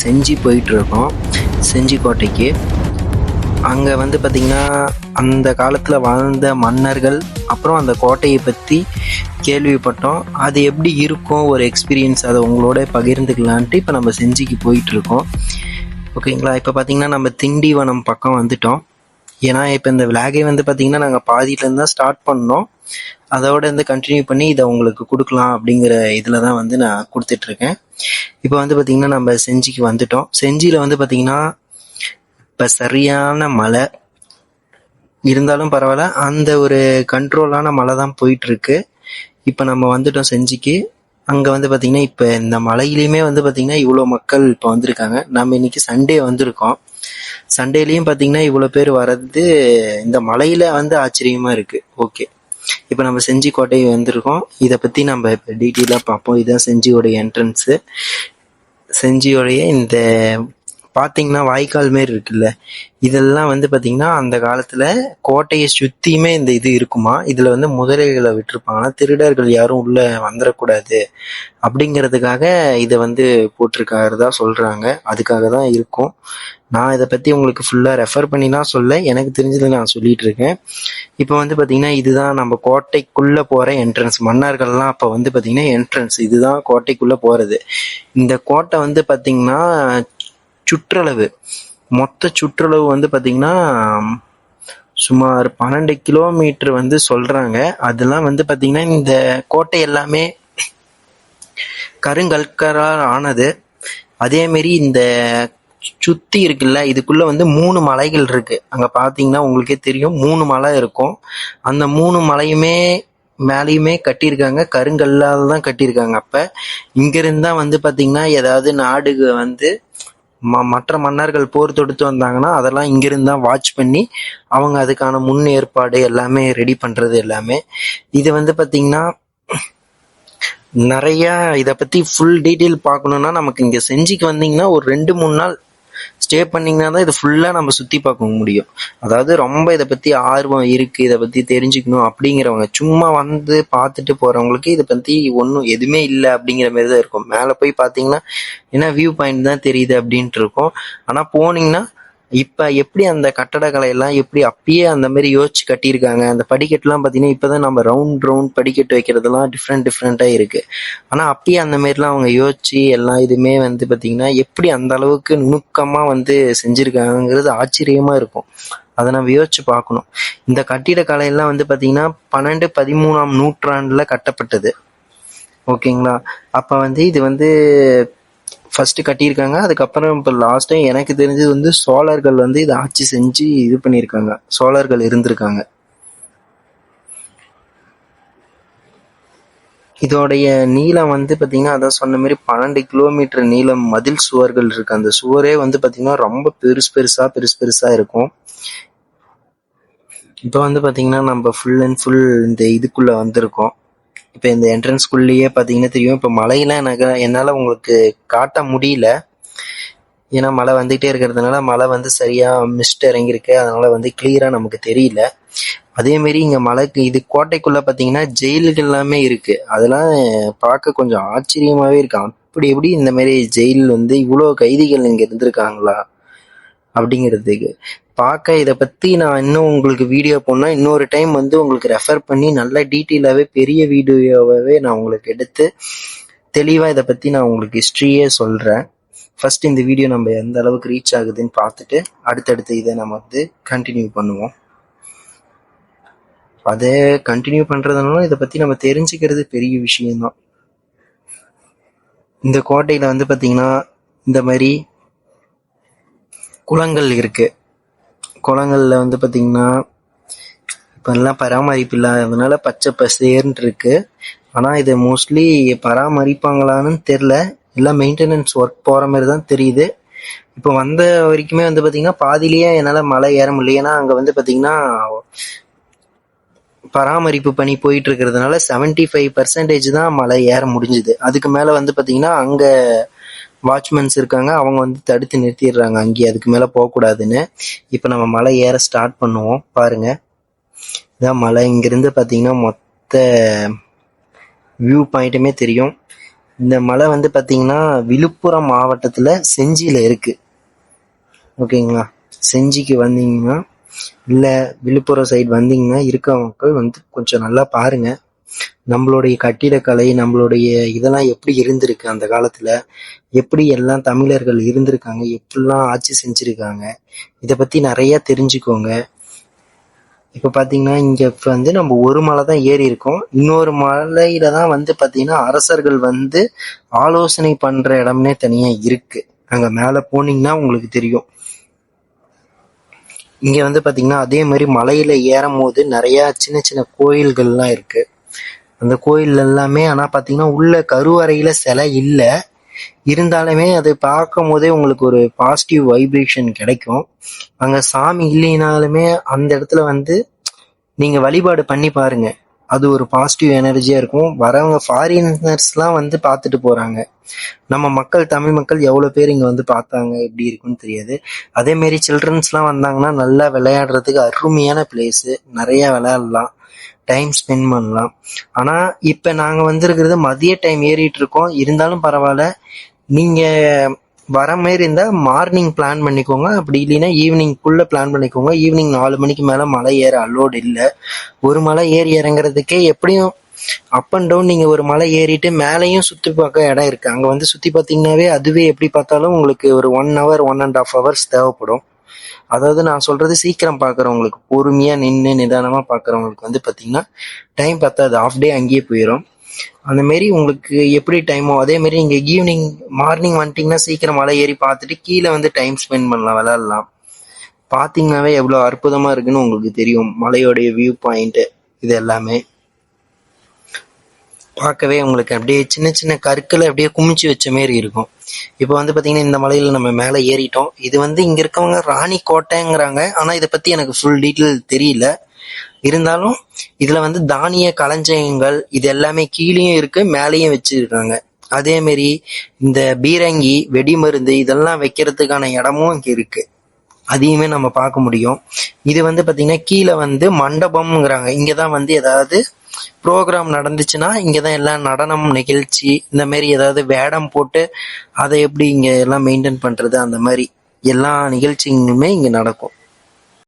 செஞ்சி போயிட்டுருக்கோம், செஞ்சி கோட்டைக்கு. அங்கே வந்து பார்த்திங்கன்னா அந்த காலத்தில் வாழ்ந்த மன்னர்கள் அப்புறம் அந்த கோட்டையை பற்றி கேள்விப்பட்டோம். அது எப்படி இருக்கும் ஒரு எக்ஸ்பீரியன்ஸ், அதை உங்களோட பகிர்ந்துக்கலான்ட்டு இப்போ நம்ம செஞ்சிக்கு போயிட்டுருக்கோம். ஓகேங்களா. இப்போ பார்த்திங்கன்னா நம்ம திண்டிவனம் பக்கம் வந்துட்டோம். ஏன்னா இப்போ இந்த விளாகை வந்து பார்த்திங்கன்னா நாங்கள் பாதியிலேருந்து தான் ஸ்டார்ட் பண்ணோம். அதோட வந்து கண்டினியூ பண்ணி இதை உங்களுக்கு கொடுக்கலாம் அப்படிங்கிற இதில் தான் வந்து நான் கொடுத்துட்ருக்கேன். இப்போ வந்து பார்த்திங்கன்னா நம்ம செஞ்சிக்கு வந்துட்டோம். செஞ்சியில் வந்து பார்த்திங்கன்னா இப்போ சரியான மழை இருந்தாலும் பரவாயில்ல, அந்த ஒரு கண்ட்ரோலான மழை தான் போயிட்டுருக்கு. இப்போ நம்ம வந்துட்டோம் செஞ்சிக்கு. அங்கே வந்து பார்த்திங்கன்னா இப்போ இந்த மழையிலையுமே வந்து பார்த்திங்கன்னா இவ்வளோ மக்கள் இப்போ வந்திருக்காங்க. நம்ம இன்னைக்கு சண்டே வந்திருக்கோம். சண்டேலையும் பார்த்திங்கன்னா இவ்வளோ பேர் வர்றது இந்த மழையில் வந்து ஆச்சரியமாக இருக்குது. ஓகே, இப்போ நம்ம செஞ்சி கோட்டை வந்திருக்கோம். இதை பற்றி நம்ம இப்போ டீட்டெயிலாக பார்ப்போம். இதுதான் செஞ்சியோடைய என்ட்ரன்ஸு. செஞ்சியோடைய இந்த பார்த்தீங்கன்னா வாய்க்கால் மாரி இருக்குல்ல, இதெல்லாம் வந்து பார்த்தீங்கன்னா அந்த காலத்தில் கோட்டையை சுற்றியுமே இந்த இது இருக்குமா. இதில் வந்து முதலைகளை விட்டுருப்பாங்கன்னா திருடர்கள் யாரும் உள்ளே வந்துடக்கூடாது அப்படிங்கிறதுக்காக இதை வந்து போட்டிருக்காருதா சொல்கிறாங்க. அதுக்காக தான் இருக்கும். நான் இதை பற்றி உங்களுக்கு ஃபுல்லாக ரெஃபர் பண்ணிலாம் சொல்ல, எனக்கு தெரிஞ்சதை நான் சொல்லிகிட்டு இருக்கேன். இப்போ வந்து பார்த்திங்கன்னா இதுதான் நம்ம கோட்டைக்குள்ளே போகிற என்ட்ரன்ஸ். மன்னர்கள்லாம் அப்போ வந்து பார்த்திங்கன்னா என்ட்ரன்ஸ் இதுதான் கோட்டைக்குள்ளே போகிறது. இந்த கோட்டை வந்து பார்த்திங்கன்னா சுற்றளவு, மொத்த சுற்றளவு வந்து பார்த்திங்கன்னா சுமார் 12 கிலோமீட்டர் வந்து சொல்கிறாங்க. அதெல்லாம் வந்து பார்த்திங்கன்னா இந்த கோட்டை எல்லாமே கருங்கற்களால் ஆனது. அதேமாரி இந்த சுற்றி இருக்குல்ல, இதுக்குள்ளே வந்து 3 மலைகள் இருக்குது. அங்கே பார்த்தீங்கன்னா உங்களுக்கே தெரியும் 3 மலை இருக்கும். அந்த 3 மலையுமே மேலேயுமே கட்டியிருக்காங்க, கருங்கல்லால் தான் கட்டியிருக்காங்க. அப்போ இங்கிருந்து தான் வந்து பார்த்திங்கன்னா ஏதாவது நாடுக வந்து மற்ற மன்னர்கள் போர் தொடுத்து வந்தாங்கன்னா அதெல்லாம் இங்கிருந்து தான் வாட்ச் பண்ணி அவங்க அதுக்கான முன் ஏற்பாடு எல்லாமே ரெடி பண்ணுறது எல்லாமே. இது வந்து பார்த்திங்கன்னா நிறையா இதை பற்றி ஃபுல் டீட்டெயில் பார்க்கணுன்னா நமக்கு இங்கே செஞ்சிக்கு வந்தீங்கன்னா ஒரு 2-3 நாள் ஸ்டே பண்ணிங்கன்னா தான் இதை ஃபுல்லாக நம்ம சுற்றி பார்க்க முடியும். அதாவது ரொம்ப இதை பற்றி ஆர்வம் இருக்குது, இதை பற்றி தெரிஞ்சுக்கணும் அப்படிங்கிறவங்க, சும்மா வந்து பார்த்துட்டு போகிறவங்களுக்கு இதை பற்றி ஒன்றும் எதுவுமே இல்லை அப்படிங்கிற மாதிரி தான் இருக்கும். மேலே போய் பார்த்தீங்கன்னா ஏன்னா வியூ பாயிண்ட் தான் தெரியுது அப்படின்ட்டு இருக்கும். ஆனால் போனீங்கன்னா இப்போ எப்படி அந்த கட்டடக்கலையெல்லாம் எப்படி அப்பயே அந்த மாதிரி யோசிச்சு கட்டியிருக்காங்க. அந்த படிக்கட்டுலாம் பார்த்தீங்கன்னா இப்போ தான் நம்ம ரவுண்ட் படிக்கட்டு வைக்கிறதுலாம் டிஃப்ரெண்ட்டாக இருக்குது. ஆனால் அப்பயே அந்த மாரிலாம் அவங்க யோசிச்சு எல்லா இதுவுமே வந்து பார்த்திங்கன்னா எப்படி அந்த அளவுக்கு நுணுக்கமாக வந்து செஞ்சுருக்காங்கிறது ஆச்சரியமாக இருக்கும். அதை நம்ம யோசிச்சு பார்க்கணும். இந்த கட்டிடக்கலையெல்லாம் வந்து பார்த்திங்கன்னா 12-13ஆம் நூற்றாண்டில் கட்டப்பட்டது. ஓகேங்களா. அப்போ வந்து இது வந்து ஃபஸ்ட்டு கட்டியிருக்காங்க. அதுக்கப்புறம் இப்போ லாஸ்ட் டைம் எனக்கு தெரிஞ்சது வந்து சோழர்கள் வந்து இதை ஆட்சி செஞ்சு இது பண்ணியிருக்காங்க. சோழர்கள் இருந்திருக்காங்க. இதோடைய நீளம் வந்து பார்த்திங்கன்னா அதான் சொன்ன மாதிரி 12 கிலோமீட்டர் நீளம் மதில் சுவர்கள் இருக்குது. அந்த சுவரே வந்து பார்த்திங்கன்னா ரொம்ப பெருசாக இருக்கும். இப்போ வந்து பார்த்திங்கன்னா நம்ம ஃபுல் அண்ட் ஃபுல் இந்த இதுக்குள்ளே வந்திருக்கோம். இப்போ இந்த என்ட்ரன்ஸ்குள்ளேயே பார்த்தீங்கன்னா தெரியும். இப்போ மழையெல்லாம் என்னால் உங்களுக்கு காட்ட முடியல, ஏன்னா மழை வந்துகிட்டே இருக்கிறதுனால மழை வந்து சரியாக மிஸ்ட் இறங்கியிருக்கு. அதனால் வந்து கிளியராக நமக்கு தெரியல. அதேமாரி இங்கே மலைக்கு இது கோட்டைக்குள்ளே பார்த்தீங்கன்னா ஜெயிலுகள் எல்லாமே இருக்குது. அதெல்லாம் பார்க்க கொஞ்சம் ஆச்சரியமாகவே இருக்கு. அப்படி எப்படி இந்த மாதிரி ஜெயில் வந்து இவ்வளோ கைதிகள் இங்கே இருந்திருக்காங்களா அப்படிங்கிறதுக்கு பார்க்க. இதை பற்றி நான் இன்னும் உங்களுக்கு வீடியோ போனால் இன்னொரு டைம் வந்து உங்களுக்கு ரெஃபர் பண்ணி நல்ல டீட்டெயிலாகவே பெரிய வீடியோவாகவே நான் உங்களுக்கு எடுத்து தெளிவாக இதை பற்றி நான் உங்களுக்கு ஹிஸ்ட்ரியே சொல்கிறேன். ஃபஸ்ட் இந்த வீடியோ நம்ம எந்த அளவுக்கு ரீச் ஆகுதுன்னு பார்த்துட்டு அடுத்தடுத்து இதை நம்ம வந்து கண்டினியூ பண்ணுவோம். அதை கண்டினியூ பண்ணுறதுனால இதை பற்றி நம்ம தெரிஞ்சுக்கிறது பெரிய விஷயம்தான். இந்த கோட்டையில் வந்து பார்த்திங்கன்னா இந்த மாதிரி குளங்கள் இருக்குது. குளங்களில் வந்து பார்த்திங்கன்னா இப்போல்லாம் பராமரிப்பு இல்லாததுனால பச்சை பசேர்ன்னு இருக்குது. ஆனால் இதை மோஸ்ட்லி பராமரிப்பாங்களான்னு தெரில, எல்லாம் மெயின்டெனன்ஸ் ஒர்க் போகிற மாதிரி தான் தெரியுது. இப்போ வந்த வரைக்குமே வந்து பார்த்திங்கன்னா பாதியிலேயே என்னால் மலை ஏற முடியல. ஏன்னா அங்கே வந்து பார்த்திங்கன்னா பராமரிப்பு பணி போயிட்டு இருக்கிறதுனால 75% தான் மலை ஏற முடிஞ்சுது. அதுக்கு மேலே வந்து பார்த்திங்கன்னா அங்கே வாட்ச்மேன்ஸ் இருக்காங்க, அவங்க வந்து தடுத்து நிறுத்திடுறாங்க அங்கேயே, அதுக்கு மேலே போகக்கூடாதுன்னு. இப்போ நம்ம மலை ஏற ஸ்டார்ட் பண்ணுவோம். பாருங்கள், இதான் மலை. இங்கேருந்து பார்த்தீங்கன்னா மொத்த வியூ பாயிண்ட்டுமே தெரியும். இந்த மலை வந்து பார்த்தீங்கன்னா விழுப்புரம் மாவட்டத்தில் செஞ்சியில் இருக்குது. ஓகேங்களா? செஞ்சிக்கு வந்தீங்கன்னா இல்லை விழுப்புரம் சைடு வந்தீங்கன்னா இருக்க மக்கள் வந்து கொஞ்சம் நல்லா பாருங்க. நம்மளுடைய கட்டிடக்கலை, நம்மளுடைய இதெல்லாம் எப்படி இருந்திருக்கு அந்த காலத்தில், எப்படி எல்லாம் தமிழர்கள் இருந்திருக்காங்க, எப்படிலாம் ஆட்சி செஞ்சுருக்காங்க, இதை பற்றி நிறையா தெரிஞ்சுக்கோங்க. இப்போ பார்த்தீங்கன்னா இங்கே வந்து நம்ம ஒரு மலை தான் ஏறி இருக்கோம். இன்னொரு மலையில தான் வந்து பார்த்தீங்கன்னா அரசர்கள் வந்து ஆலோசனை பண்ணுற இடம்னே தனியாக இருக்கு. அங்கே மேலே போனீங்கன்னா உங்களுக்கு தெரியும். இங்கே வந்து பார்த்தீங்கன்னா அதே மாதிரி மலையில் ஏறும் போது நிறையா சின்ன சின்ன கோயில்கள்லாம் இருக்கு. அந்த கோயில் எல்லாமே ஆனால் பார்த்தீங்கன்னா உள்ள கருவறையில் சிலை இல்லை, இருந்தாலுமே அதை பார்க்கும் போதே உங்களுக்கு ஒரு பாசிட்டிவ் வைப்ரேஷன் கிடைக்கும். அங்கே சாமி இல்லைனாலுமே அந்த இடத்துல வந்து நீங்கள் வழிபாடு பண்ணி பாருங்க, அது ஒரு பாசிட்டிவ் எனர்ஜியாக இருக்கும். வரவங்க ஃபாரினர்ஸ்லாம் வந்து பார்த்துட்டு போகிறாங்க. நம்ம மக்கள், தமிழ் மக்கள் எவ்வளோ பேர் இங்கே வந்து பார்த்தாங்க, எப்படி இருக்குன்னு தெரியாது. அதேமாரி சில்ட்ரன்ஸ்லாம் வந்தாங்கன்னா நல்லா விளையாடுறதுக்கு அருமையான பிளேஸு, நிறையா விளையாடலாம், டைம் ஸ்பெண்ட் பண்ணலாம். ஆனால் இப்போ நாங்கள் வந்திருக்கிறது மதிய டைம் ஏறிட்டு இருக்கோம். இருந்தாலும் பரவாயில்ல, நீங்கள் வர மாரி இருந்தால் மார்னிங் பிளான் பண்ணிக்கோங்க, அப்படி இல்லைன்னா ஈவினிங்குள்ளே பிளான் பண்ணிக்கோங்க. ஈவினிங் 4 மணிக்கு மேலே மலை ஏற அலோடு இல்லை. ஒரு மலை ஏறி இறங்குறதுக்கே எப்படியும் அப் அண்ட் டவுன் நீங்கள் ஒரு மலை ஏறிட்டு மேலேயும் சுற்றி பார்க்க இடம் இருக்குது. அங்கே வந்து சுற்றி பார்த்தீங்கன்னாவே அதுவே எப்படி பார்த்தாலும் உங்களுக்கு ஒரு 1 hour 1.5 hours தேவைப்படும். அதாவது நான் சொல்கிறது சீக்கிரம் பார்க்குறவங்களுக்கு, பொறுமையாக நின்று நிதானமாக பார்க்குறவங்களுக்கு வந்து பார்த்திங்கன்னா டைம் பத்தாது, ஆஃப் டே அங்கேயே போயிடும். அந்தமாரி உங்களுக்கு எப்படி டைமோ அதேமாரி நீங்கள் ஈவினிங் மார்னிங் வந்துட்டிங்கன்னா சீக்கிரம் மலை ஏறி பார்த்துட்டு கீழே வந்து டைம் ஸ்பெண்ட் பண்ணலாம், விளாட்லாம். பார்த்தீங்கன்னாவே எவ்வளோ அற்புதமாக இருக்குன்னு உங்களுக்கு தெரியும். மலையோடைய வியூ பாயிண்ட்டு இது எல்லாமே பார்க்கவே உங்களுக்கு அப்படியே சின்ன சின்ன கற்களை அப்படியே குமிச்சு வச்ச மாரி இருக்கும். இப்போ வந்து பார்த்தீங்கன்னா இந்த மலையில் நம்ம மேலே ஏறிட்டோம். இது வந்து இங்கே இருக்கவங்க ராணி கோட்டைங்கிறாங்க, ஆனால் இதை பற்றி எனக்கு ஃபுல் டீட்டெயில் தெரியல. இருந்தாலும் இதில் வந்து தானிய களஞ்சியங்கள் இது எல்லாமே கீழேயும் இருக்குது, மேலேயும் வச்சுருக்காங்க. அதேமாரி இந்த பீரங்கி, வெடிமருந்து இதெல்லாம் வைக்கிறதுக்கான இடமும் இங்கே இருக்குது, அதையுமே நம்ம பார்க்க முடியும். இது வந்து பார்த்திங்கன்னா கீழே வந்து மண்டபம்ங்கிறாங்க. இங்கே தான் வந்து ஏதாவது ப்ரோக்ராம் நடந்துச்சுன்னா இங்கே தான் எல்லாம் நடனம் நிகழ்ச்சி இந்த மாதிரி ஏதாவது வேடம் போட்டு அதை எப்படி இங்கே எல்லாம் மெயின்டைன் பண்ணுறது, அந்த மாதிரி எல்லா நிகழ்ச்சிகளுமே இங்கே நடக்கும்.